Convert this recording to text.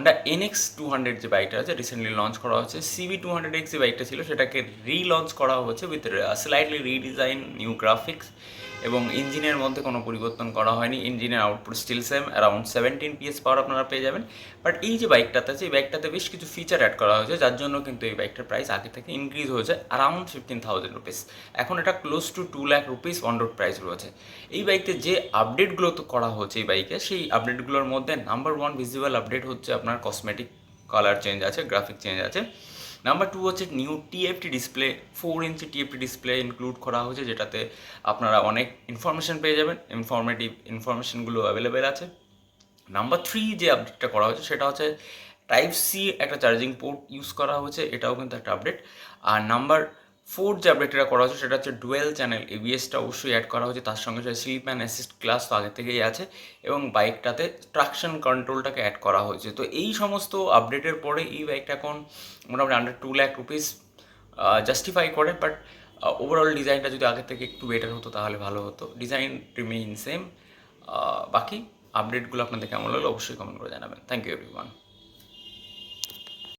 Honda NX 200 যে বাইকটা আছে রিসেন্টলি লঞ্চ করা হচ্ছে। CB200X যে বাইকটা ছিল সেটাকে রিলঞ্চ করা হচ্ছে with slightly redesign, new graphics, এবং ইঞ্জিনের মধ্যে কোনো পরিবর্তন করা হয়নি। ইঞ্জিনের output still same, around 17 PS power আপনারা পেয়ে যাবেন। বাট এই যে বাইকটাতে আছে, এই বাইকটাতে বেশ কিছু ফিচার অ্যাড করা হয়েছে, যার জন্য কিন্তু এই বাইকটার প্রাইস আগে থেকে ইনক্রিজ হয়েছে অ্যারাউন্ড 15,000 রুপিস। এখন এটা close two 2 lakh rupees on road price রয়েছে। এই বাইকে যে আপডেটগুলো তো করা হচ্ছে এই বাইকে, সেই আপডেটগুলোর মধ্যে নাম্বার 1 ভিজিবল আপডেট হচ্ছে আপনার কসমেটিক কালার চেঞ্জ আছে, গ্রাফিক চেঞ্জ আছে। নাম্বার 2 হচ্ছে নিউ TFT ডিসপ্লে, 4 ইঞ্চি TFT ডিসপ্লে ইনক্লুড করা হয়েছে, যেটাতে আপনারা অনেক ইনফরমেশন পেয়ে যাবেন, ইনফরমেশনগুলো অ্যাভেলেবেল আছে। নাম্বার 3 যে আপডেটটা করা হয়েছে সেটা হচ্ছে Type-C একটা চার্জিং পোর্ট ইউজ করা হয়েছে, এটাও কিন্তু একটা আপডেট। আর নাম্বার 4 যে আপডেটটা করা হয়েছে সেটা হচ্ছে ডুয়েল চ্যানেল ABS-টা অবশ্যই অ্যাড করা হয়েছে, তার সঙ্গে সঙ্গে স্লিপ অ্যান্ড অ্যাসিস্ট ক্লাস তো আগে থেকেই আছে, এবং বাইকটাতে ট্রাকশন কন্ট্রোলটাকে অ্যাড করা হয়েছে। তো এই সমস্ত আপডেটের পরে এই বাইকটা এখন মোটামুটি আন্ডার 2 লাখ রুপিস জাস্টিফাই করে। বাট ওভারঅল ডিজাইনটা যদি আগের থেকে একটু বেটার হতো তাহলে ভালো হতো। Design remain same. বাকি আপডেটগুলো আপনাদের কেমন লাগলো অবশ্যই কমেন্ট করে জানাবেন। Thank you everyone.